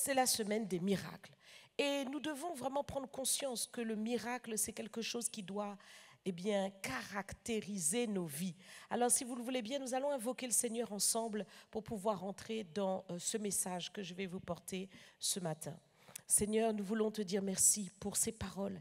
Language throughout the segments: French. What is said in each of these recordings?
c'est la semaine des miracles. Et nous devons vraiment prendre conscience que le miracle, c'est quelque chose qui doit caractériser nos vies. Alors, si vous le voulez bien, nous allons invoquer le Seigneur ensemble pour pouvoir entrer dans ce message que je vais vous porter ce matin. Seigneur, nous voulons te dire merci pour ces paroles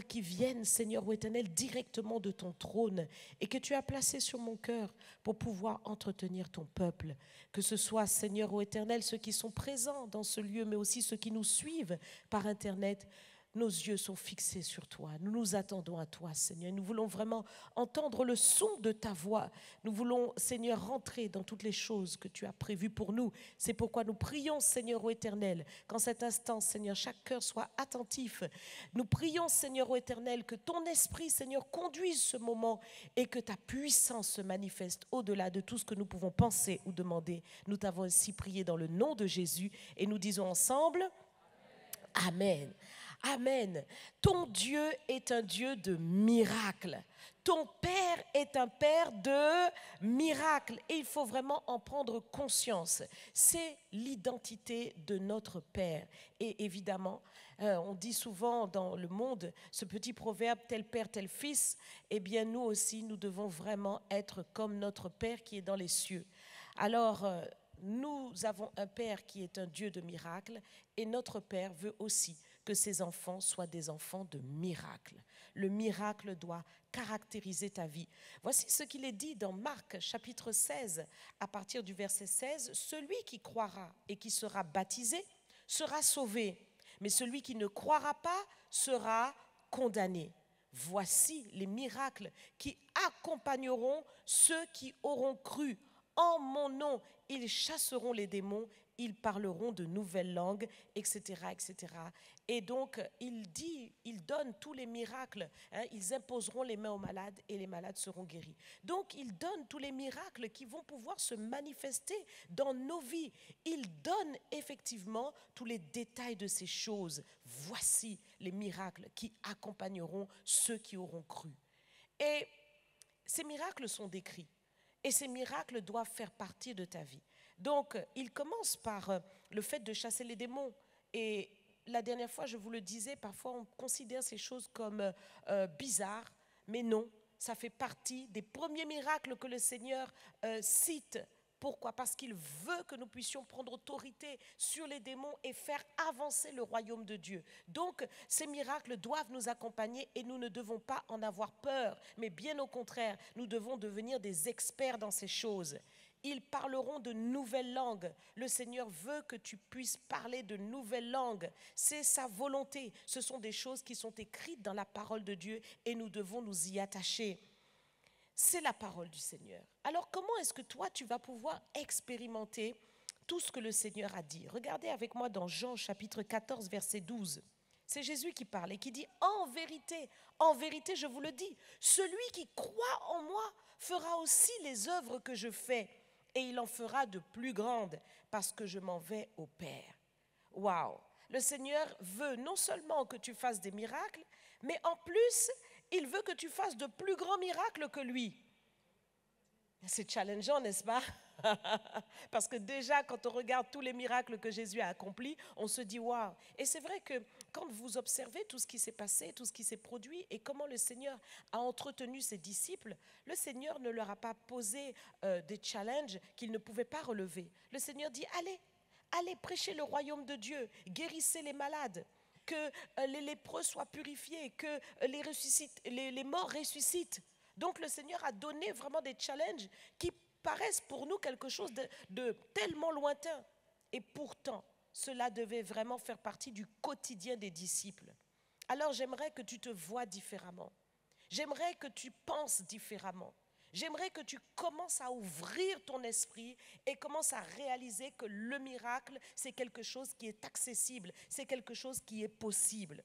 qui viennent, Seigneur ou éternel, directement de ton trône et que tu as placées sur mon cœur pour pouvoir entretenir ton peuple. Que ce soit, Seigneur ou éternel, ceux qui sont présents dans ce lieu, mais aussi ceux qui nous suivent par Internet. Nos yeux sont fixés sur toi. Nous nous attendons à toi, Seigneur. Nous voulons vraiment entendre le son de ta voix. Nous voulons, Seigneur, rentrer dans toutes les choses que tu as prévues pour nous. C'est pourquoi nous prions, Seigneur ô éternel, qu'en cet instant, Seigneur, chaque cœur soit attentif. Nous prions, Seigneur ô éternel, que ton esprit, Seigneur, conduise ce moment et que ta puissance se manifeste au-delà de tout ce que nous pouvons penser ou demander. Nous t'avons ainsi prié dans le nom de Jésus et nous disons ensemble, Amen. Amen. Ton Dieu est un Dieu de miracles. Ton Père est un Père de miracles. Et il faut vraiment en prendre conscience. C'est l'identité de notre Père. Et évidemment, on dit souvent dans le monde, ce petit proverbe, tel Père, tel Fils. Eh bien, nous aussi, nous devons vraiment être comme notre Père qui est dans les cieux. Alors, nous avons un Père qui est un Dieu de miracles. Et notre Père veut aussi que ses enfants soient des enfants de miracles. Le miracle doit caractériser ta vie. Voici ce qu'il est dit dans Marc chapitre 16, à partir du verset 16. Celui qui croira et qui sera baptisé sera sauvé, mais celui qui ne croira pas sera condamné. Voici les miracles qui accompagneront ceux qui auront cru. En mon nom, ils chasseront les démons, ils parleront de nouvelles langues, etc., etc. Et donc, il donne tous les miracles. Ils imposeront les mains aux malades et les malades seront guéris. Donc, il donne tous les miracles qui vont pouvoir se manifester dans nos vies. Il donne effectivement tous les détails de ces choses. Voici les miracles qui accompagneront ceux qui auront cru. Et ces miracles sont décrits. Et ces miracles doivent faire partie de ta vie. Donc, il commence par le fait de chasser les démons. Et la dernière fois, je vous le disais, parfois on considère ces choses comme bizarres, mais non, ça fait partie des premiers miracles que le Seigneur cite. Pourquoi? Parce qu'il veut que nous puissions prendre autorité sur les démons et faire avancer le royaume de Dieu. Donc, ces miracles doivent nous accompagner et nous ne devons pas en avoir peur, mais bien au contraire, nous devons devenir des experts dans ces choses. Ils parleront de nouvelles langues. Le Seigneur veut que tu puisses parler de nouvelles langues. C'est sa volonté. Ce sont des choses qui sont écrites dans la parole de Dieu et nous devons nous y attacher. C'est la parole du Seigneur. Alors, comment est-ce que toi, tu vas pouvoir expérimenter tout ce que le Seigneur a dit? Regardez avec moi dans Jean chapitre 14, verset 12. C'est Jésus qui parle et qui dit, en vérité, je vous le dis, celui qui croit en moi fera aussi les œuvres que je fais. Et il en fera de plus grandes parce que je m'en vais au Père. Waouh! Le Seigneur veut non seulement que tu fasses des miracles, mais en plus, il veut que tu fasses de plus grands miracles que lui. C'est challengeant, n'est-ce pas? Parce que déjà, quand on regarde tous les miracles que Jésus a accomplis, on se dit waouh. Et c'est vrai que quand vous observez tout ce qui s'est passé, tout ce qui s'est produit et comment le Seigneur a entretenu ses disciples, le Seigneur ne leur a pas posé des challenges qu'ils ne pouvaient pas relever. Le Seigneur dit allez prêcher le royaume de Dieu, guérissez les malades, que les lépreux soient purifiés, que les morts ressuscitent. Donc le Seigneur a donné vraiment des challenges qui paraissent pour nous quelque chose de tellement lointain. Et pourtant, cela devait vraiment faire partie du quotidien des disciples. Alors j'aimerais que tu te vois différemment. J'aimerais que tu penses différemment. J'aimerais que tu commences à ouvrir ton esprit et commences à réaliser que le miracle, c'est quelque chose qui est accessible, c'est quelque chose qui est possible.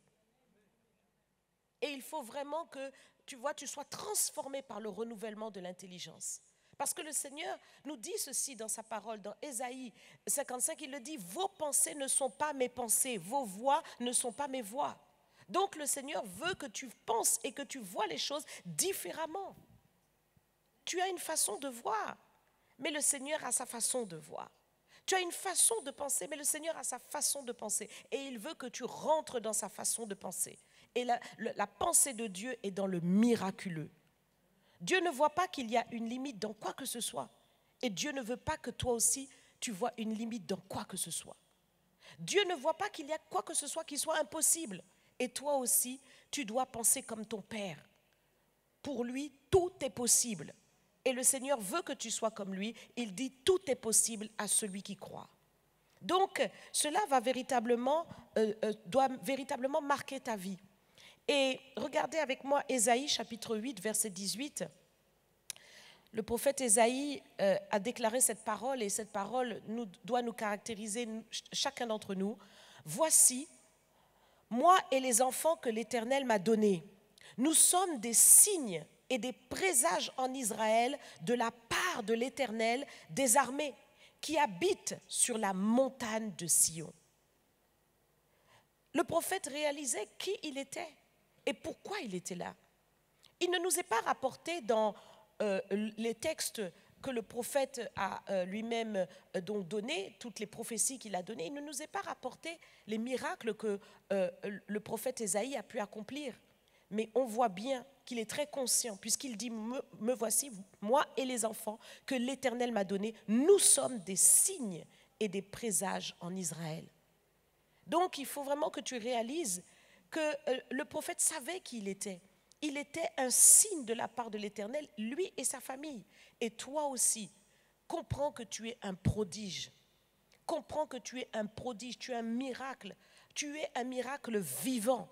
Et il faut vraiment que, tu sois transformé par le renouvellement de l'intelligence. Parce que le Seigneur nous dit ceci dans sa parole, dans Ésaïe 55, il le dit, vos pensées ne sont pas mes pensées, vos voix ne sont pas mes voix. Donc le Seigneur veut que tu penses et que tu vois les choses différemment. Tu as une façon de voir, mais le Seigneur a sa façon de voir. Tu as une façon de penser, mais le Seigneur a sa façon de penser. Et il veut que tu rentres dans sa façon de penser. Et la pensée de Dieu est dans le miraculeux. Dieu ne voit pas qu'il y a une limite dans quoi que ce soit. Et Dieu ne veut pas que toi aussi, tu vois une limite dans quoi que ce soit. Dieu ne voit pas qu'il y a quoi que ce soit qui soit impossible. Et toi aussi, tu dois penser comme ton Père. Pour lui, tout est possible. Et le Seigneur veut que tu sois comme lui. Il dit tout est possible à celui qui croit. Donc, cela doit véritablement marquer ta vie. Et regardez avec moi Ésaïe chapitre 8, verset 18. Le prophète Ésaïe a déclaré cette parole et cette parole doit nous caractériser chacun d'entre nous. Voici, moi et les enfants que l'Éternel m'a donnés, nous sommes des signes et des présages en Israël de la part de l'Éternel des armées qui habite sur la montagne de Sion. Le prophète réalisait qui il était et pourquoi il était là. Il ne nous est pas rapporté dans les textes que le prophète a lui-même donc donné, toutes les prophéties qu'il a données, il ne nous est pas rapporté les miracles que le prophète Ésaïe a pu accomplir. Mais on voit bien qu'il est très conscient, puisqu'il dit, me voici, moi et les enfants, que l'Éternel m'a donné, nous sommes des signes et des présages en Israël. Donc il faut vraiment que tu réalises que le prophète savait qui il était. Il était un signe de la part de l'Éternel, lui et sa famille. Et toi aussi, comprends que tu es un prodige. Comprends que tu es un prodige, tu es un miracle. Tu es un miracle vivant.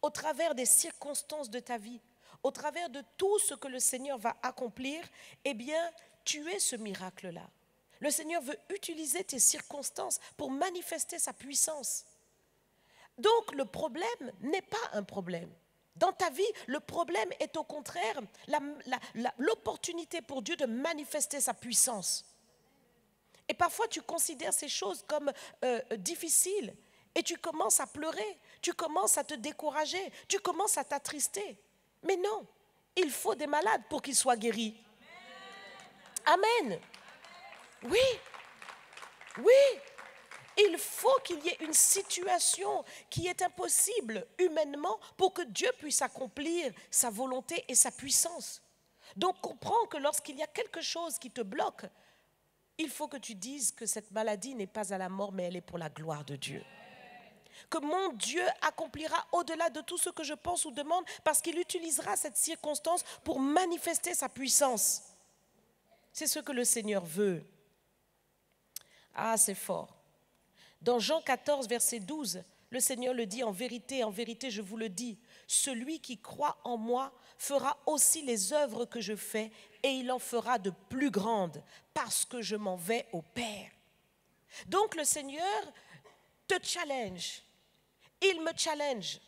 Au travers des circonstances de ta vie, au travers de tout ce que le Seigneur va accomplir, eh bien, tu es ce miracle-là. Le Seigneur veut utiliser tes circonstances pour manifester sa puissance. Donc, le problème n'est pas un problème. Dans ta vie, le problème est au contraire l'opportunité pour Dieu de manifester sa puissance. Et parfois, tu considères ces choses comme difficiles et tu commences à pleurer, tu commences à te décourager, tu commences à t'attrister. Mais non, il faut des malades pour qu'ils soient guéris. Amen. Oui, oui. Il faut qu'il y ait une situation qui est impossible humainement pour que Dieu puisse accomplir sa volonté et sa puissance. Donc comprends que lorsqu'il y a quelque chose qui te bloque, il faut que tu dises que cette maladie n'est pas à la mort, mais elle est pour la gloire de Dieu. Que mon Dieu accomplira au-delà de tout ce que je pense ou demande, parce qu'il utilisera cette circonstance pour manifester sa puissance. C'est ce que le Seigneur veut. Ah, c'est fort. Dans Jean 14, verset 12, le Seigneur le dit, en vérité, je vous le dis, celui qui croit en moi fera aussi les œuvres que je fais et il en fera de plus grandes parce que je m'en vais au Père. Donc le Seigneur te challenge, il me challenge.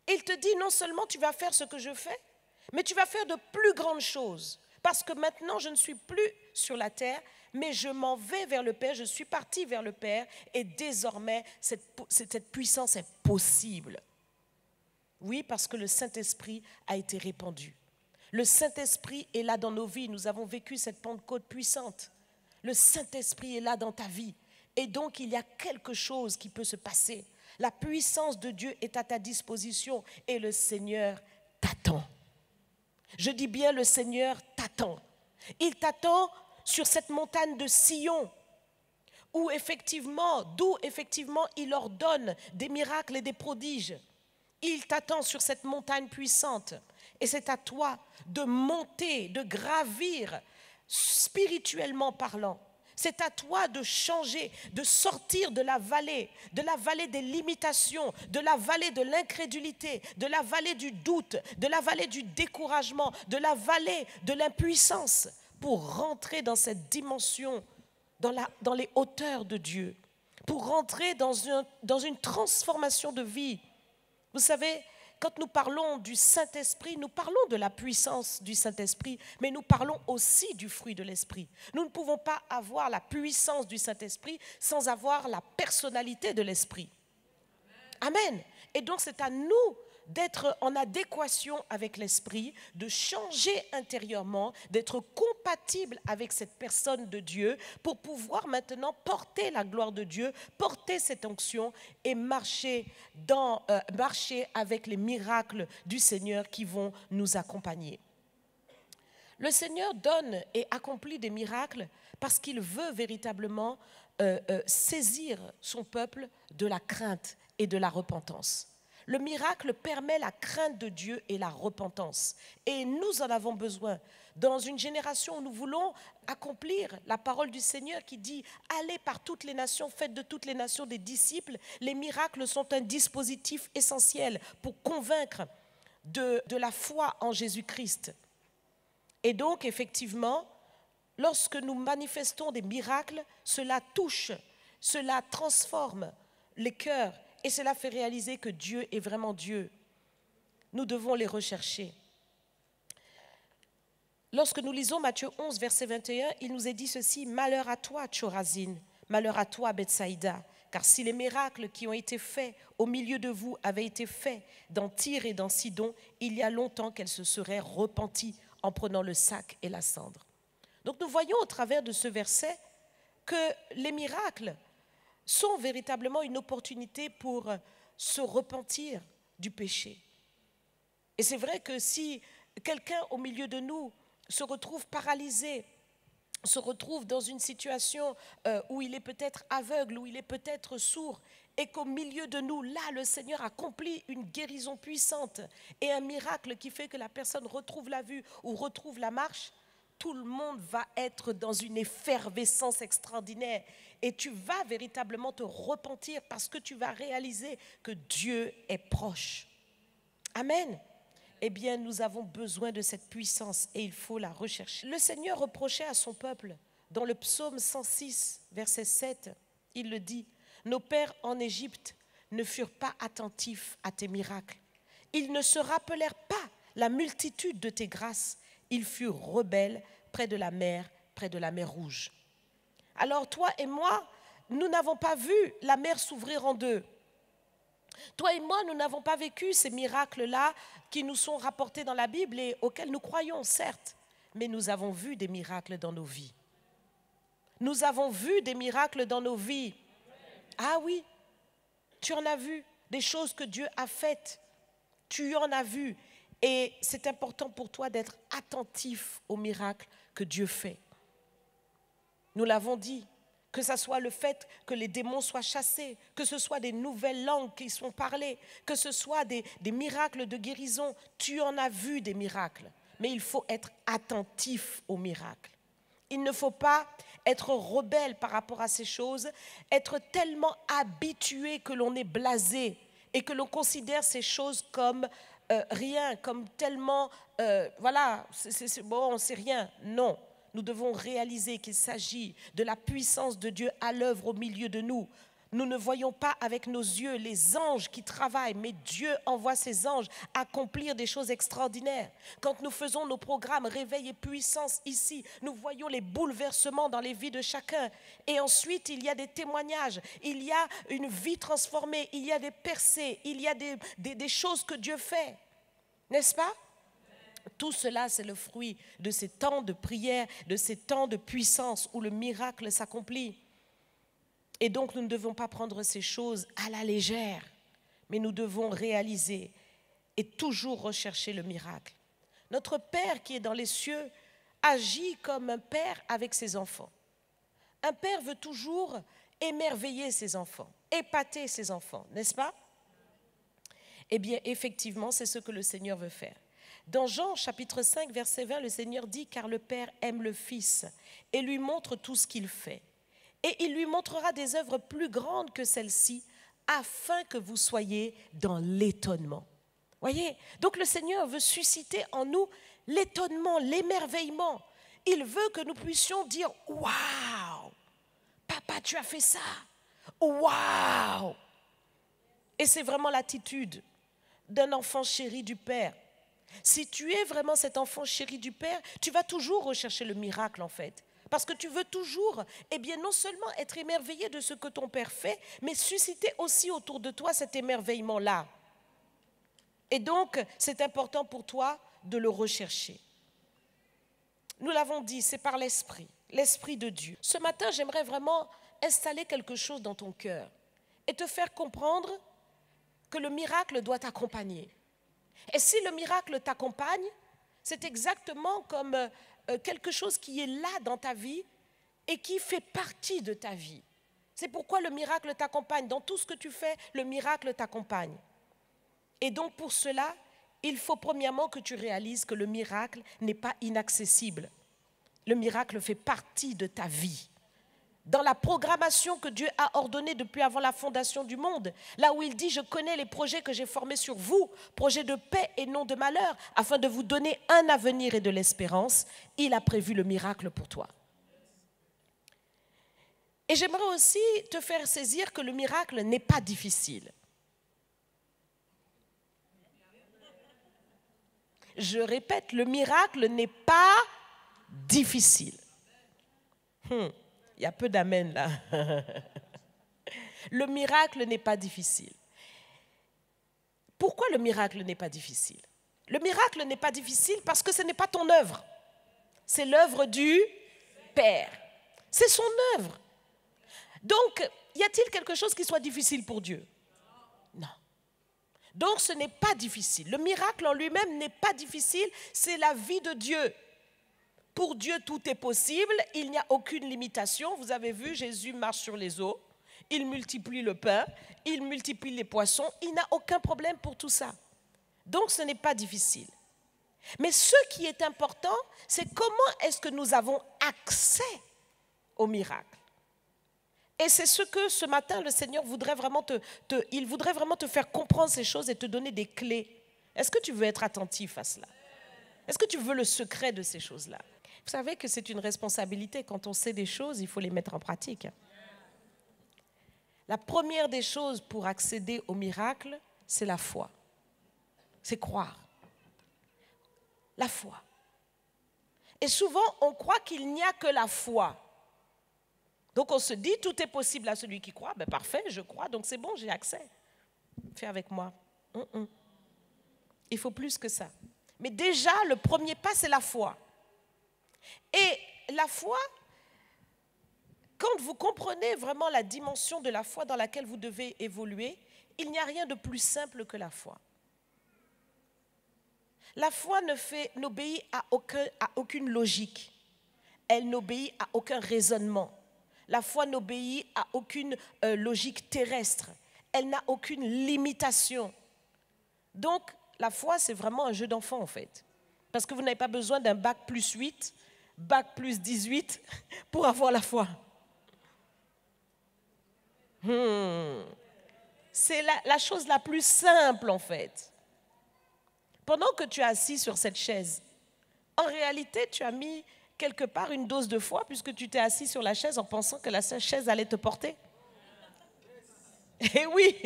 Il te dit non seulement tu vas faire ce que je fais, mais tu vas faire de plus grandes choses parce que maintenant je ne suis plus sur la terre, mais je m'en vais vers le Père, je suis parti vers le Père et désormais cette puissance est possible. Oui, parce que le Saint-Esprit a été répandu. Le Saint-Esprit est là dans nos vies, nous avons vécu cette Pentecôte puissante. Le Saint-Esprit est là dans ta vie et donc il y a quelque chose qui peut se passer. La puissance de Dieu est à ta disposition et le Seigneur t'attend. Je dis bien le Seigneur t'attend. Il t'attend sur cette montagne de Sion, d'où effectivement il ordonne des miracles et des prodiges. Il t'attend sur cette montagne puissante et c'est à toi de monter, de gravir spirituellement parlant. C'est à toi de changer, de sortir de la vallée des limitations, de la vallée de l'incrédulité, de la vallée du doute, de la vallée du découragement, de la vallée de l'impuissance, pour rentrer dans cette dimension, dans les hauteurs de Dieu, pour rentrer dans une transformation de vie. Vous savez, quand nous parlons du Saint-Esprit, nous parlons de la puissance du Saint-Esprit, mais nous parlons aussi du fruit de l'Esprit. Nous ne pouvons pas avoir la puissance du Saint-Esprit sans avoir la personnalité de l'Esprit. Amen. Et donc c'est à nous d'être en adéquation avec l'esprit, de changer intérieurement, d'être compatible avec cette personne de Dieu pour pouvoir maintenant porter la gloire de Dieu, porter cette onction et marcher avec les miracles du Seigneur qui vont nous accompagner. Le Seigneur donne et accomplit des miracles parce qu'il veut véritablement saisir son peuple de la crainte et de la repentance. Le miracle permet la crainte de Dieu et la repentance. Et nous en avons besoin. Dans une génération où nous voulons accomplir la parole du Seigneur qui dit « Allez par toutes les nations, faites de toutes les nations des disciples », les miracles sont un dispositif essentiel pour convaincre de la foi en Jésus-Christ. Et donc, effectivement, lorsque nous manifestons des miracles, cela touche, cela transforme les cœurs et cela fait réaliser que Dieu est vraiment Dieu. Nous devons les rechercher. Lorsque nous lisons Matthieu 11, verset 21, il nous est dit ceci, « Malheur à toi, Chorazine, malheur à toi, Bethsaïda, car si les miracles qui ont été faits au milieu de vous avaient été faits dans Tyr et dans Sidon, il y a longtemps qu'elles se seraient repenties en prenant le sac et la cendre. » Donc nous voyons au travers de ce verset que les miracles sont véritablement une opportunité pour se repentir du péché. Et c'est vrai que si quelqu'un au milieu de nous se retrouve paralysé, se retrouve dans une situation où il est peut-être aveugle, où il est peut-être sourd, et qu'au milieu de nous, là, le Seigneur accomplit une guérison puissante et un miracle qui fait que la personne retrouve la vue ou retrouve la marche, tout le monde va être dans une effervescence extraordinaire et tu vas véritablement te repentir parce que tu vas réaliser que Dieu est proche. Amen. Eh bien, nous avons besoin de cette puissance et il faut la rechercher. Le Seigneur reprochait à son peuple, dans le psaume 106, verset 7, il le dit, « Nos pères en Égypte ne furent pas attentifs à tes miracles. Ils ne se rappelèrent pas la multitude de tes grâces. Ils furent rebelles près de la mer Rouge. » Alors toi et moi, nous n'avons pas vu la mer s'ouvrir en deux. Toi et moi, nous n'avons pas vécu ces miracles-là qui nous sont rapportés dans la Bible et auxquels nous croyons, certes, mais nous avons vu des miracles dans nos vies. Nous avons vu des miracles dans nos vies. Ah oui, tu en as vu des choses que Dieu a faites. Tu en as vu. Et c'est important pour toi d'être attentif aux miracles que Dieu fait. Nous l'avons dit, que ce soit le fait que les démons soient chassés, que ce soit des nouvelles langues qui sont parlées, que ce soit des miracles de guérison, tu en as vu des miracles. Mais il faut être attentif aux miracles. Il ne faut pas être rebelle par rapport à ces choses, être tellement habitué que l'on est blasé et que l'on considère ces choses comme rien, comme tellement, voilà, bon, c'est rien. Non, nous devons réaliser qu'il s'agit de la puissance de Dieu à l'œuvre au milieu de nous. Nous ne voyons pas avec nos yeux les anges qui travaillent, mais Dieu envoie ses anges accomplir des choses extraordinaires. Quand nous faisons nos programmes Réveil et Puissance ici, nous voyons les bouleversements dans les vies de chacun. Et ensuite, il y a des témoignages, il y a une vie transformée, il y a des percées, il y a des choses que Dieu fait. N'est-ce pas ? Tout cela, c'est le fruit de ces temps de prière, de ces temps de puissance où le miracle s'accomplit. Et donc, nous ne devons pas prendre ces choses à la légère, mais nous devons réaliser et toujours rechercher le miracle. Notre Père qui est dans les cieux agit comme un père avec ses enfants. Un père veut toujours émerveiller ses enfants, épater ses enfants, n'est-ce pas? Eh bien, effectivement, c'est ce que le Seigneur veut faire. Dans Jean chapitre 5, verset 20, le Seigneur dit « Car le Père aime le Fils et lui montre tout ce qu'il fait. Et il lui montrera des œuvres plus grandes que celles-ci, afin que vous soyez dans l'étonnement. » Voyez, donc le Seigneur veut susciter en nous l'étonnement, l'émerveillement. Il veut que nous puissions dire « Waouh, papa, tu as fait ça. Waouh !» Et c'est vraiment l'attitude d'un enfant chéri du Père. Si tu es vraiment cet enfant chéri du Père, tu vas toujours rechercher le miracle en fait. Parce que tu veux toujours, eh bien, non seulement être émerveillé de ce que ton Père fait, mais susciter aussi autour de toi cet émerveillement-là. Et donc, c'est important pour toi de le rechercher. Nous l'avons dit, c'est par l'Esprit, l'Esprit de Dieu. Ce matin, j'aimerais vraiment installer quelque chose dans ton cœur et te faire comprendre que le miracle doit t'accompagner. Et si le miracle t'accompagne, c'est exactement comme quelque chose qui est là dans ta vie et qui fait partie de ta vie. C'est pourquoi le miracle t'accompagne. Dans tout ce que tu fais, le miracle t'accompagne. Et donc pour cela, il faut premièrement que tu réalises que le miracle n'est pas inaccessible. Le miracle fait partie de ta vie. Dans la programmation que Dieu a ordonnée depuis avant la fondation du monde, là où il dit « Je connais les projets que j'ai formés sur vous, projets de paix et non de malheur, afin de vous donner un avenir et de l'espérance », il a prévu le miracle pour toi. Et j'aimerais aussi te faire saisir que le miracle n'est pas difficile. Je répète, le miracle n'est pas difficile. Il y a peu d'amen là. Le miracle n'est pas difficile. Pourquoi le miracle n'est pas difficile? Le miracle n'est pas difficile parce que ce n'est pas ton œuvre. C'est l'œuvre du Père. C'est son œuvre. Donc, y a-t-il quelque chose qui soit difficile pour Dieu? Non. Donc, ce n'est pas difficile. Le miracle en lui-même n'est pas difficile, c'est la vie de Dieu. Pour Dieu, tout est possible, il n'y a aucune limitation. Vous avez vu, Jésus marche sur les eaux, il multiplie le pain, il multiplie les poissons, il n'a aucun problème pour tout ça. Donc, ce n'est pas difficile. Mais ce qui est important, c'est comment est-ce que nous avons accès au miracle. Et c'est ce que ce matin, le Seigneur voudrait vraiment il voudrait vraiment te faire comprendre ces choses et te donner des clés. Est-ce que tu veux être attentif à cela? Est-ce que tu veux le secret de ces choses-là? Vous savez que c'est une responsabilité. Quand on sait des choses, il faut les mettre en pratique. La première des choses pour accéder au miracle, c'est la foi. C'est croire. La foi. Et souvent, on croit qu'il n'y a que la foi. Donc on se dit, tout est possible à celui qui croit. Ben parfait, je crois, donc c'est bon, j'ai accès. Fais avec moi. Il faut plus que ça. Mais déjà, le premier pas, c'est la foi. Et la foi, quand vous comprenez vraiment la dimension de la foi dans laquelle vous devez évoluer, il n'y a rien de plus simple que la foi. La foi n'obéit à aucune logique. Elle n'obéit à aucun raisonnement. La foi n'obéit à aucune logique terrestre. Elle n'a aucune limitation. Donc, la foi, c'est vraiment un jeu d'enfant, en fait. Parce que vous n'avez pas besoin d'un bac plus 8, bac plus 18 pour avoir la foi. C'est la chose la plus simple, en fait. Pendant que tu es assis sur cette chaise, en réalité, tu as mis quelque part une dose de foi puisque tu t'es assis sur la chaise en pensant que la chaise allait te porter. Et oui,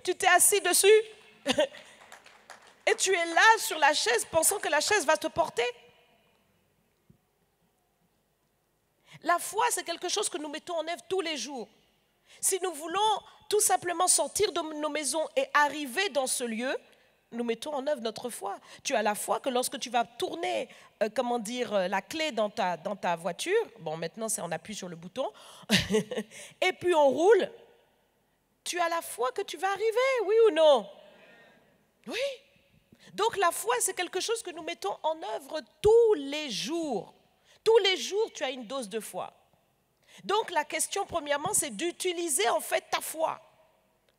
tu t'es assis dessus et tu es là sur la chaise pensant que la chaise va te porter. La foi, c'est quelque chose que nous mettons en œuvre tous les jours. Si nous voulons tout simplement sortir de nos maisons et arriver dans ce lieu, nous mettons en œuvre notre foi. Tu as la foi que lorsque tu vas tourner, la clé dans ta voiture, bon maintenant on appuie sur le bouton, et puis on roule, tu as la foi que tu vas arriver, oui ou non? Oui. Donc la foi, c'est quelque chose que nous mettons en œuvre tous les jours. Tous les jours, tu as une dose de foi. Donc la question premièrement, c'est d'utiliser en fait ta foi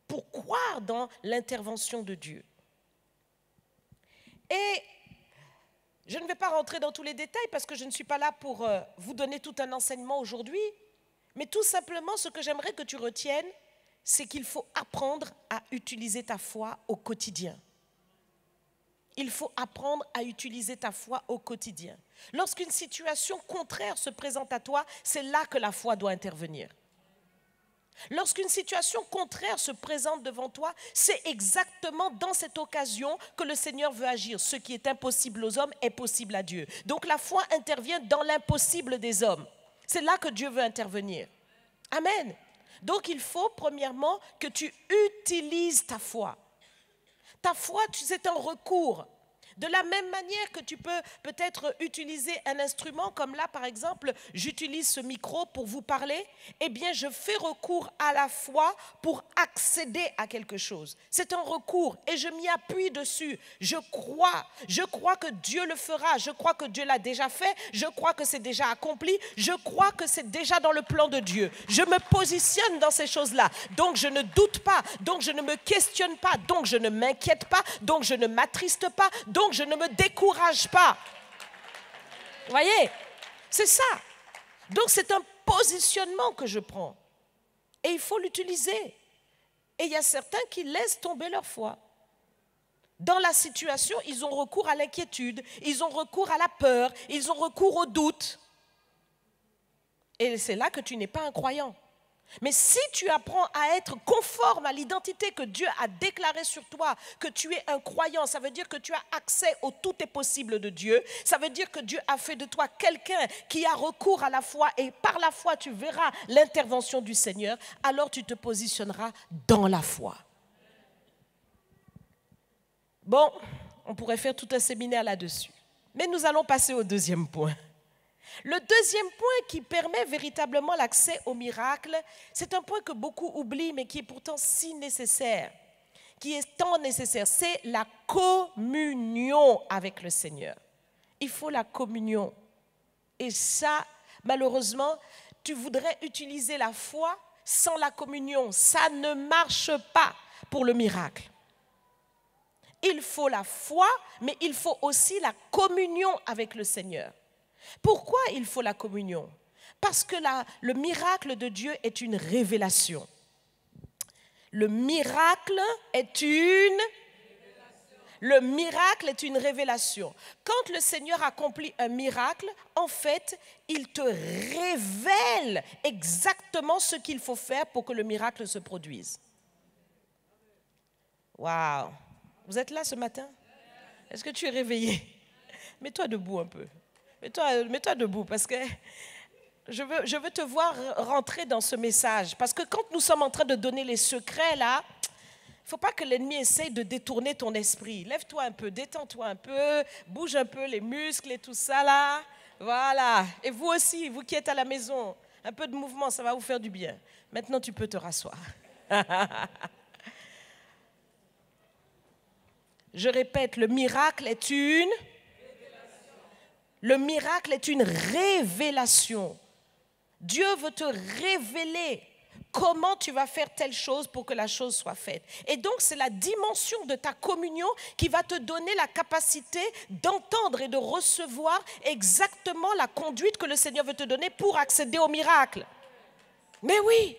pour croire dans l'intervention de Dieu. Et je ne vais pas rentrer dans tous les détails parce que je ne suis pas là pour vous donner tout un enseignement aujourd'hui, mais tout simplement ce que j'aimerais que tu retiennes, c'est qu'il faut apprendre à utiliser ta foi au quotidien. Il faut apprendre à utiliser ta foi au quotidien. Lorsqu'une situation contraire se présente à toi, c'est là que la foi doit intervenir. Lorsqu'une situation contraire se présente devant toi, c'est exactement dans cette occasion que le Seigneur veut agir. Ce qui est impossible aux hommes est possible à Dieu. Donc la foi intervient dans l'impossible des hommes. C'est là que Dieu veut intervenir. Amen. Donc il faut premièrement que tu utilises ta foi. Ta foi, c'est un recours. De la même manière que tu peux peut-être utiliser un instrument, comme là par exemple, j'utilise ce micro pour vous parler, eh bien je fais recours à la foi pour accéder à quelque chose. C'est un recours et je m'y appuie dessus. Je crois que Dieu le fera, je crois que Dieu l'a déjà fait, je crois que c'est déjà accompli, je crois que c'est déjà dans le plan de Dieu. Je me positionne dans ces choses-là, donc je ne doute pas, donc je ne me questionne pas, donc je ne m'inquiète pas, donc je ne m'attriste pas, donc je ne me décourage pas. Vous voyez? C'est ça. Donc c'est un positionnement que je prends. Et il faut l'utiliser. Et il y a certains qui laissent tomber leur foi. Dans la situation, ils ont recours à l'inquiétude, ils ont recours à la peur, ils ont recours au doute. Et c'est là que tu n'es pas un croyant. Mais si tu apprends à être conforme à l'identité que Dieu a déclarée sur toi, que tu es un croyant, ça veut dire que tu as accès au tout est possible de Dieu. Ça veut dire que Dieu a fait de toi quelqu'un qui a recours à la foi et par la foi tu verras l'intervention du Seigneur. Alors tu te positionneras dans la foi. Bon, on pourrait faire tout un séminaire là-dessus. Mais nous allons passer au deuxième point. Le deuxième point qui permet véritablement l'accès au miracle, c'est un point que beaucoup oublient, mais qui est pourtant si nécessaire, qui est tant nécessaire, c'est la communion avec le Seigneur. Il faut la communion. Et ça, malheureusement, tu voudrais utiliser la foi sans la communion. Ça ne marche pas pour le miracle. Il faut la foi, mais il faut aussi la communion avec le Seigneur. Pourquoi il faut la communion? Parce que le miracle de Dieu est une révélation. Le miracle est une révélation. Quand le Seigneur accomplit un miracle, en fait, il te révèle exactement ce qu'il faut faire pour que le miracle se produise. Waouh! Vous êtes là ce matin? Est-ce que tu es réveillé? Mets-toi debout un peu. Mets-toi debout parce que je veux te voir rentrer dans ce message. Parce que quand nous sommes en train de donner les secrets là, il ne faut pas que l'ennemi essaye de détourner ton esprit. Lève-toi un peu, détends-toi un peu, bouge un peu les muscles et tout ça là. Voilà. Et vous aussi, vous qui êtes à la maison, un peu de mouvement, ça va vous faire du bien. Maintenant, tu peux te rasseoir. Je répète, le miracle est une révélation. Dieu veut te révéler comment tu vas faire telle chose pour que la chose soit faite. Et donc, c'est la dimension de ta communion qui va te donner la capacité d'entendre et de recevoir exactement la conduite que le Seigneur veut te donner pour accéder au miracle. Mais oui.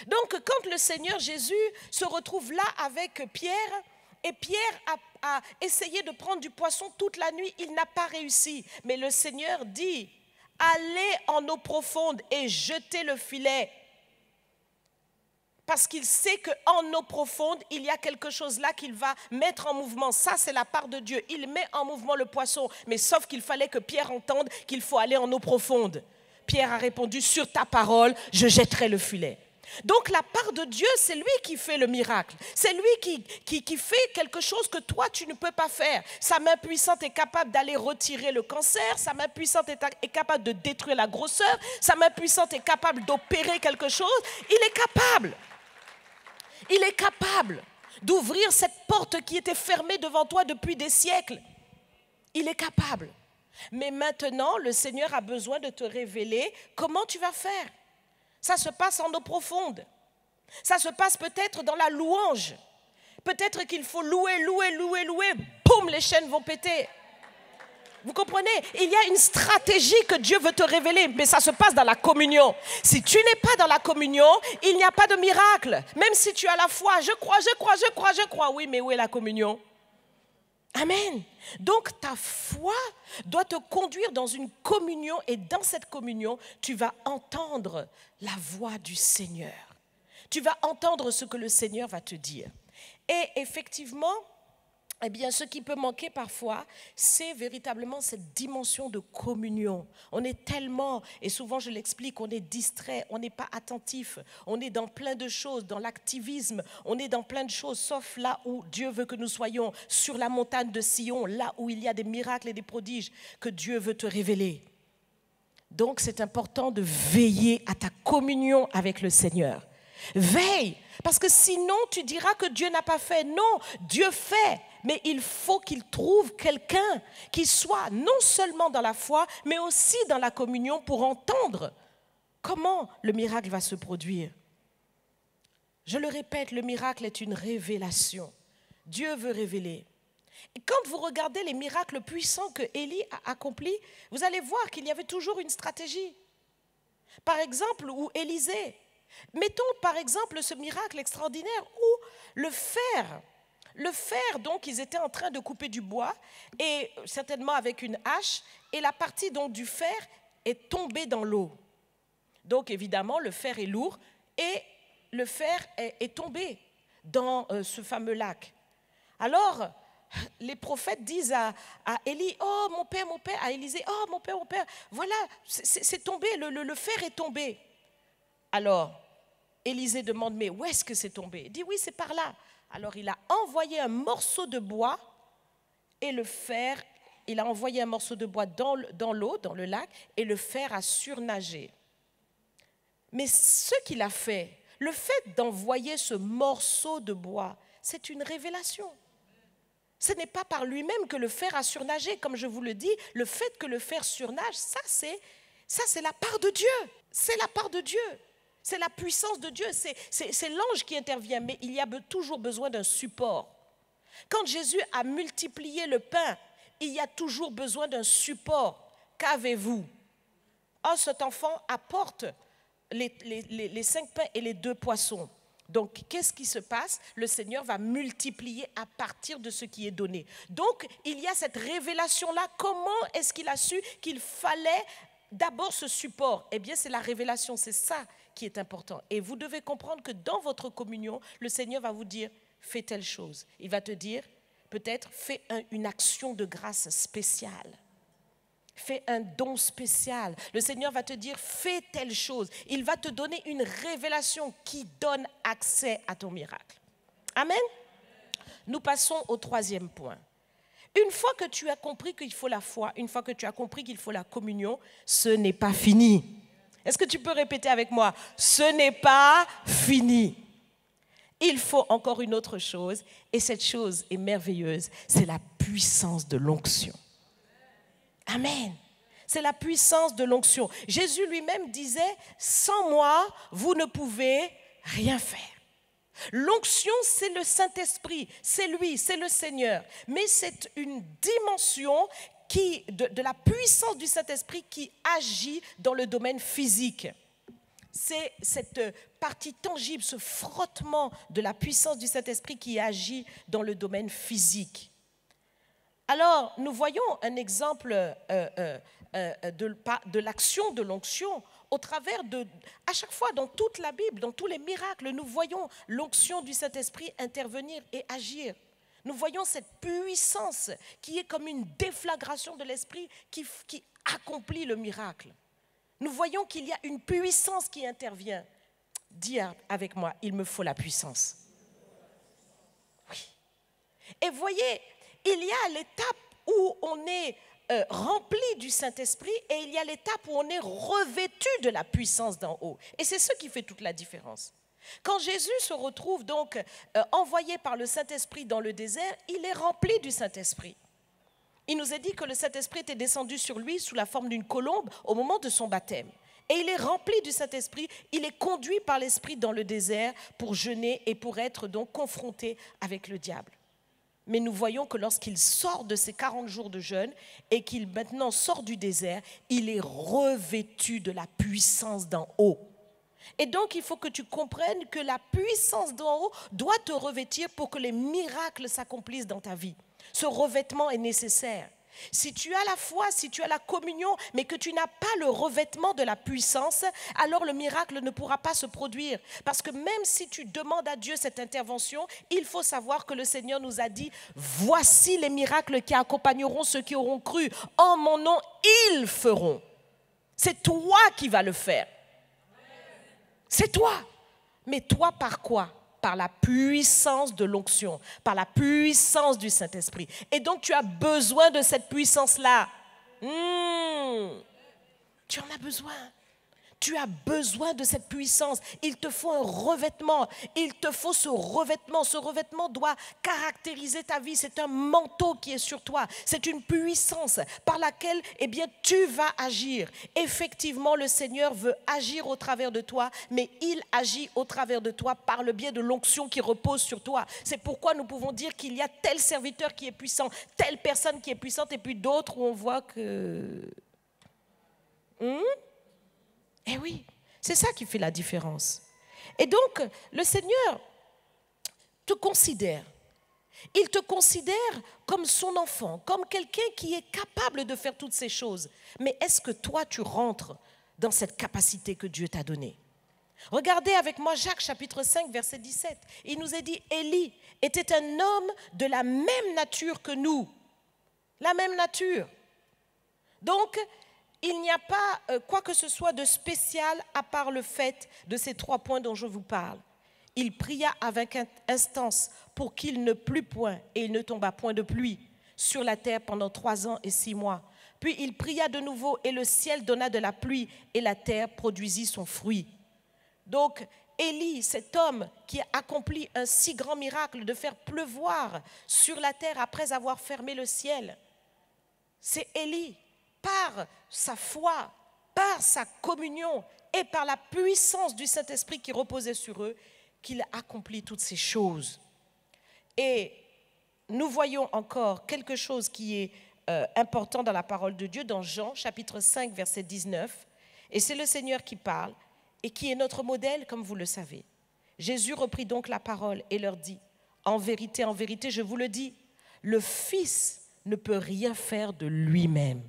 Donc, quand le Seigneur Jésus se retrouve là avec Pierre, et Pierre a essayé de prendre du poisson toute la nuit, il n'a pas réussi. Mais le Seigneur dit, allez en eau profonde et jetez le filet. Parce qu'il sait qu'en eau profonde, il y a quelque chose là qu'il va mettre en mouvement. Ça, c'est la part de Dieu. Il met en mouvement le poisson. Mais sauf qu'il fallait que Pierre entende qu'il faut aller en eau profonde. Pierre a répondu, sur ta parole, je jetterai le filet. Donc la part de Dieu, c'est lui qui fait le miracle. C'est lui qui fait quelque chose que toi, tu ne peux pas faire. Sa main puissante est capable d'aller retirer le cancer. Sa main puissante est capable de détruire la grosseur. Sa main puissante est capable d'opérer quelque chose. Il est capable. Il est capable d'ouvrir cette porte qui était fermée devant toi depuis des siècles. Il est capable. Mais maintenant, le Seigneur a besoin de te révéler comment tu vas faire. Ça se passe en eau profonde. Ça se passe peut-être dans la louange. Peut-être qu'il faut louer. Boum, les chaînes vont péter. Vous comprenez? Il y a une stratégie que Dieu veut te révéler, mais ça se passe dans la communion. Si tu n'es pas dans la communion, il n'y a pas de miracle. Même si tu as la foi, je crois. Oui, mais où est la communion? Amen. Donc ta foi doit te conduire dans une communion et dans cette communion, tu vas entendre la voix du Seigneur. Tu vas entendre ce que le Seigneur va te dire. Et effectivement, eh bien, ce qui peut manquer parfois, c'est véritablement cette dimension de communion. On est tellement, et souvent je l'explique, on est distrait, on n'est pas attentif, on est dans plein de choses, dans l'activisme, on est dans plein de choses, sauf là où Dieu veut que nous soyons, sur la montagne de Sion, là où il y a des miracles et des prodiges que Dieu veut te révéler. Donc, c'est important de veiller à ta communion avec le Seigneur. Veille, parce que sinon tu diras que Dieu n'a pas fait. Non, Dieu fait, mais il faut qu'il trouve quelqu'un qui soit non seulement dans la foi, mais aussi dans la communion pour entendre comment le miracle va se produire. Je le répète, le miracle est une révélation. Dieu veut révéler. Et quand vous regardez les miracles puissants que Élie a accomplis, vous allez voir qu'il y avait toujours une stratégie. Par exemple, où Élisée, mettons par exemple ce miracle extraordinaire où le fer, donc ils étaient en train de couper du bois, et certainement avec une hache, et la partie donc du fer est tombée dans l'eau. Donc évidemment le fer est lourd, et le fer est tombé dans ce fameux lac. Alors, les prophètes disent à Élie, oh mon père, à Élisée, oh mon père, voilà, c'est tombé, le fer est tombé. Alors, Élisée demande, mais où est-ce que c'est tombé? Il dit, oui, c'est par là. Alors, il a envoyé un morceau de bois et le fer, il a envoyé un morceau de bois dans l'eau, dans le lac, et le fer a surnagé. Mais ce qu'il a fait, le fait d'envoyer ce morceau de bois, c'est une révélation. Ce n'est pas par lui-même que le fer a surnagé. Comme je vous le dis, le fait que le fer surnage, ça c'est la part de Dieu. C'est la part de Dieu. C'est la puissance de Dieu. C'est l'ange qui intervient. Mais il y a toujours besoin d'un support. Quand Jésus a multiplié le pain, il y a toujours besoin d'un support. Qu'avez-vous? Oh, cet enfant apporte les 5 pains et les 2 poissons. Donc, qu'est-ce qui se passe? Le Seigneur va multiplier à partir de ce qui est donné. Donc, il y a cette révélation-là. Comment est-ce qu'il a su qu'il fallait d'abord ce support? Eh bien, c'est la révélation, c'est ça qui est important. Et vous devez comprendre que dans votre communion, le Seigneur va vous dire, fais telle chose. Il va te dire, peut-être, fais une action de grâce spéciale. Fais un don spécial. Le Seigneur va te dire, fais telle chose. Il va te donner une révélation qui donne accès à ton miracle. Amen. Nous passons au 3e point. Une fois que tu as compris qu'il faut la foi, une fois que tu as compris qu'il faut la communion, ce n'est pas fini. Est-ce que tu peux répéter avec moi? Ce n'est pas fini. Il faut encore une autre chose, et cette chose est merveilleuse, c'est la puissance de l'onction. Amen. C'est la puissance de l'onction. Jésus lui-même disait, sans moi, vous ne pouvez rien faire. L'onction, c'est le Saint-Esprit, c'est lui, c'est le Seigneur. Mais c'est une dimension de la puissance du Saint-Esprit qui agit dans le domaine physique. C'est cette partie tangible, ce frottement de la puissance du Saint-Esprit qui agit dans le domaine physique. Alors, nous voyons un exemple de l'action de l'onction au travers à chaque fois dans toute la Bible, dans tous les miracles, nous voyons l'onction du Saint-Esprit intervenir et agir. Nous voyons cette puissance qui est comme une déflagration de l'Esprit qui accomplit le miracle. Nous voyons qu'il y a une puissance qui intervient. Dis avec moi, il me faut la puissance. Oui. Et voyez, il y a l'étape où on est rempli du Saint-Esprit et il y a l'étape où on est revêtu de la puissance d'en haut. Et c'est ce qui fait toute la différence. Quand Jésus se retrouve donc envoyé par le Saint-Esprit dans le désert, il est rempli du Saint-Esprit. Il nous est dit que le Saint-Esprit était descendu sur lui sous la forme d'une colombe au moment de son baptême. Et il est rempli du Saint-Esprit, il est conduit par l'Esprit dans le désert pour jeûner et pour être donc confronté avec le diable. Mais nous voyons que lorsqu'il sort de ces 40 jours de jeûne et qu'il maintenant sort du désert, il est revêtu de la puissance d'en haut. Et donc, il faut que tu comprennes que la puissance d'en haut doit te revêtir pour que les miracles s'accomplissent dans ta vie. Ce revêtement est nécessaire. Si tu as la foi, si tu as la communion, mais que tu n'as pas le revêtement de la puissance, alors le miracle ne pourra pas se produire. Parce que même si tu demandes à Dieu cette intervention, il faut savoir que le Seigneur nous a dit, voici les miracles qui accompagneront ceux qui auront cru. En mon nom, ils feront. C'est toi qui vas le faire. C'est toi. Mais toi par quoi? Par la puissance de l'onction, par la puissance du Saint-Esprit. Et donc tu as besoin de cette puissance-là. Tu en as besoin. Tu as besoin de cette puissance. Il te faut un revêtement. Il te faut ce revêtement. Ce revêtement doit caractériser ta vie. C'est un manteau qui est sur toi. C'est une puissance par laquelle, tu vas agir. Effectivement, le Seigneur veut agir au travers de toi, mais il agit au travers de toi par le biais de l'onction qui repose sur toi. C'est pourquoi nous pouvons dire qu'il y a tel serviteur qui est puissant, telle personne qui est puissante, et puis d'autres où on voit que... Eh oui, c'est ça qui fait la différence. Et donc, le Seigneur te considère. Il te considère comme son enfant, comme quelqu'un qui est capable de faire toutes ces choses. Mais est-ce que toi, tu rentres dans cette capacité que Dieu t'a donnée? Regardez avec moi Jacques chapitre 5, verset 17. Il nous est dit, Élie était un homme de la même nature que nous. La même nature. Donc, il n'y a pas quoi que ce soit de spécial à part le fait de ces 3 points dont je vous parle. Il pria avec instance pour qu'il ne plût point et il ne tomba point de pluie sur la terre pendant 3 ans et 6 mois. Puis il pria de nouveau et le ciel donna de la pluie et la terre produisit son fruit. Donc Élie, cet homme qui a accompli un si grand miracle de faire pleuvoir sur la terre après avoir fermé le ciel, c'est Élie. Par sa foi, par sa communion et par la puissance du Saint-Esprit qui reposait sur eux, qu'il accomplit toutes ces choses. Et nous voyons encore quelque chose qui est important dans la parole de Dieu, dans Jean, chapitre 5, verset 19. Et c'est le Seigneur qui parle et qui est notre modèle, comme vous le savez. Jésus reprit donc la parole et leur dit, en vérité, je vous le dis, le Fils ne peut rien faire de lui-même.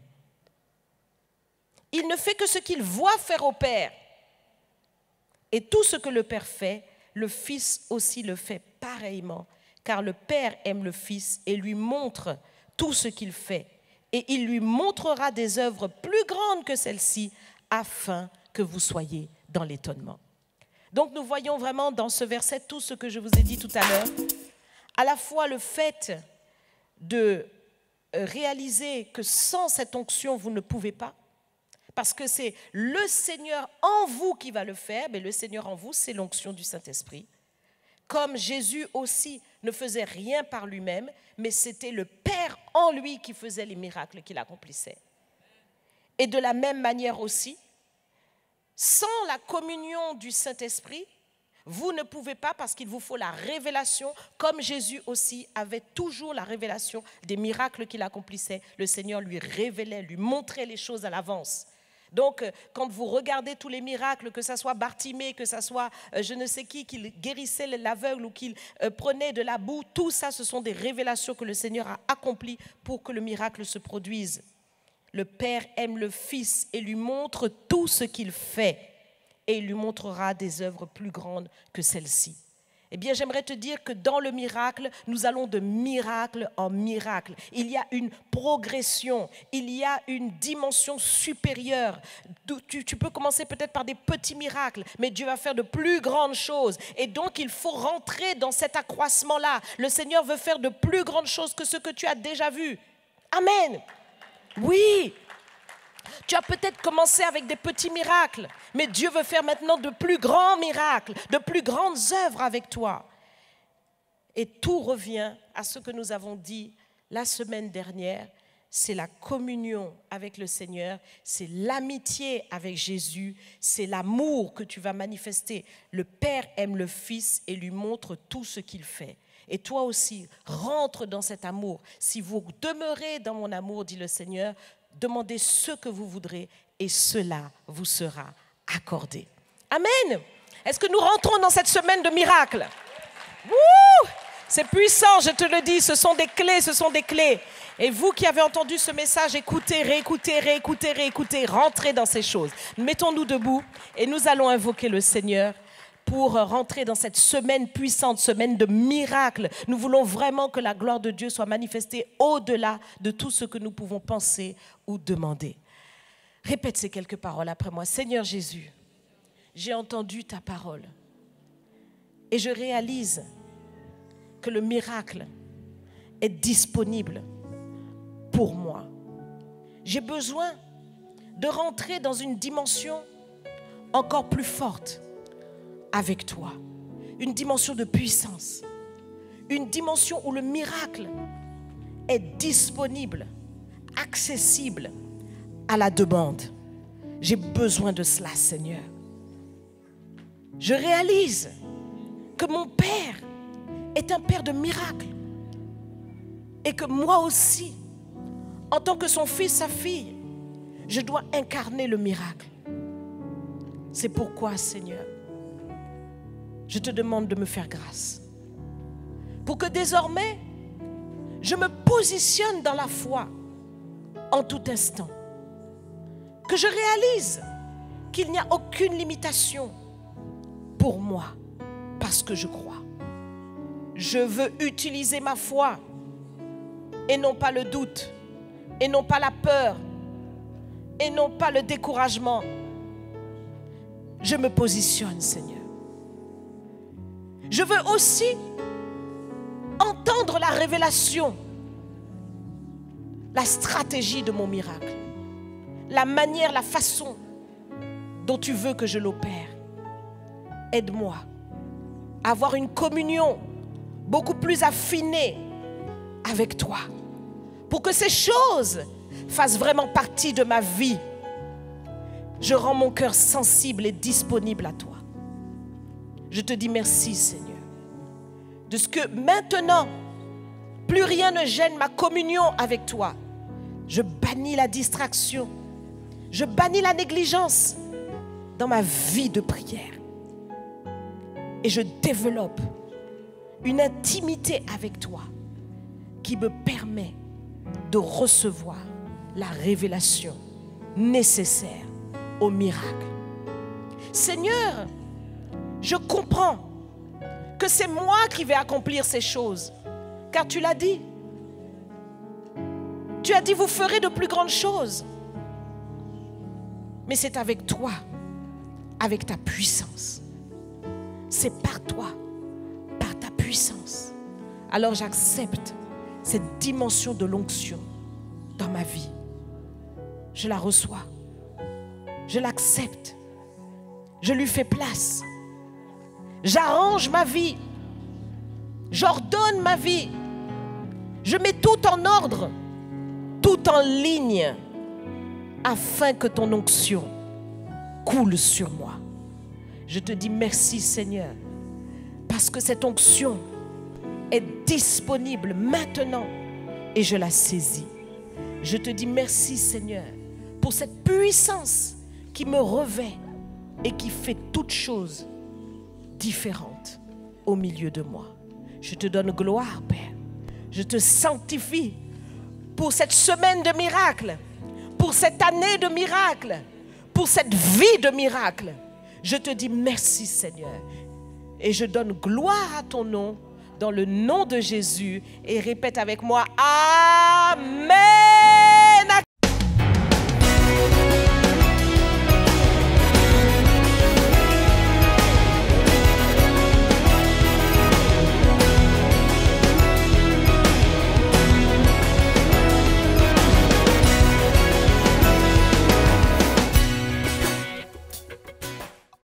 Il ne fait que ce qu'il voit faire au Père. Et tout ce que le Père fait, le Fils aussi le fait pareillement. Car le Père aime le Fils et lui montre tout ce qu'il fait. Et il lui montrera des œuvres plus grandes que celles-ci, afin que vous soyez dans l'étonnement. Donc nous voyons vraiment dans ce verset tout ce que je vous ai dit tout à l'heure. À la fois le fait de réaliser que sans cette onction, vous ne pouvez pas. Parce que c'est le Seigneur en vous qui va le faire, mais le Seigneur en vous, c'est l'onction du Saint-Esprit. Comme Jésus aussi ne faisait rien par lui-même, mais c'était le Père en lui qui faisait les miracles qu'il accomplissait. Et de la même manière aussi, sans la communion du Saint-Esprit, vous ne pouvez pas parce qu'il vous faut la révélation, comme Jésus aussi avait toujours la révélation des miracles qu'il accomplissait. Le Seigneur lui révélait, lui montrait les choses à l'avance. Donc, quand vous regardez tous les miracles, que ce soit Bartimée, que ce soit je ne sais qui guérissait l'aveugle ou qu'il prenait de la boue, tout ça, ce sont des révélations que le Seigneur a accomplies pour que le miracle se produise. Le Père aime le Fils et lui montre tout ce qu'il fait et il lui montrera des œuvres plus grandes que celles-ci. Eh bien, j'aimerais te dire que dans le miracle, nous allons de miracle en miracle. Il y a une progression, il y a une dimension supérieure. Tu peux commencer peut-être par des petits miracles, mais Dieu va faire de plus grandes choses. Et donc, il faut rentrer dans cet accroissement-là. Le Seigneur veut faire de plus grandes choses que ce que tu as déjà vu. Amen. Oui. Tu as peut-être commencé avec des petits miracles, mais Dieu veut faire maintenant de plus grands miracles, de plus grandes œuvres avec toi. Et tout revient à ce que nous avons dit la semaine dernière, c'est la communion avec le Seigneur, c'est l'amitié avec Jésus, c'est l'amour que tu vas manifester. Le Père aime le Fils et lui montre tout ce qu'il fait. Et toi aussi, rentre dans cet amour. Si vous demeurez dans mon amour, dit le Seigneur, demandez ce que vous voudrez et cela vous sera accordé. Amen. Est-ce que nous rentrons dans cette semaine de miracles? C'est puissant, je te le dis, ce sont des clés, ce sont des clés. Et vous qui avez entendu ce message, écoutez, réécoutez, réécoutez, réécoutez, rentrez dans ces choses. Mettons-nous debout et nous allons invoquer le Seigneur pour rentrer dans cette semaine puissante, semaine de miracles. Nous voulons vraiment que la gloire de Dieu soit manifestée au-delà de tout ce que nous pouvons penser ou demander. Répète ces quelques paroles après moi. Seigneur Jésus, j'ai entendu ta parole et je réalise que le miracle est disponible pour moi. J'ai besoin de rentrer dans une dimension encore plus forte avec toi. Une dimension de puissance. Une dimension où le miracle est disponible, accessible à la demande. J'ai besoin de cela, Seigneur. Je réalise que mon Père est un Père de miracles et que moi aussi, en tant que son fils, sa fille, je dois incarner le miracle. C'est pourquoi, Seigneur, je te demande de me faire grâce pour que désormais, je me positionne dans la foi en tout instant. Que je réalise qu'il n'y a aucune limitation pour moi parce que je crois. Je veux utiliser ma foi et non pas le doute, et non pas la peur, et non pas le découragement. Je me positionne, Seigneur. Je veux aussi entendre la révélation, la stratégie de mon miracle, la manière, la façon dont tu veux que je l'opère. Aide-moi à avoir une communion beaucoup plus affinée avec toi, pour que ces choses fassent vraiment partie de ma vie. Je rends mon cœur sensible et disponible à toi. Je te dis merci, Seigneur, de ce que maintenant, plus rien ne gêne ma communion avec toi. Je bannis la distraction, je bannis la négligence dans ma vie de prière. Et je développe une intimité avec toi qui me permet de recevoir la révélation nécessaire au miracle. Seigneur, je comprends que c'est moi qui vais accomplir ces choses, car tu l'as dit. Tu as dit, vous ferez de plus grandes choses. Mais c'est avec toi, avec ta puissance. C'est par toi, par ta puissance. Alors j'accepte cette dimension de l'onction dans ma vie. Je la reçois. Je l'accepte. Je lui fais place. J'arrange ma vie. J'ordonne ma vie. Je mets tout en ordre, tout en ligne, afin que ton onction coule sur moi. Je te dis merci, Seigneur, parce que cette onction est disponible maintenant et je la saisis. Je te dis merci, Seigneur, pour cette puissance qui me revêt et qui fait toutes choses différentes au milieu de moi. Je te donne gloire, Père. Je te sanctifie pour cette semaine de miracles, pour cette année de miracles, pour cette vie de miracles. Je te dis merci, Seigneur. Et je donne gloire à ton nom, dans le nom de Jésus. Et répète avec moi, Amen.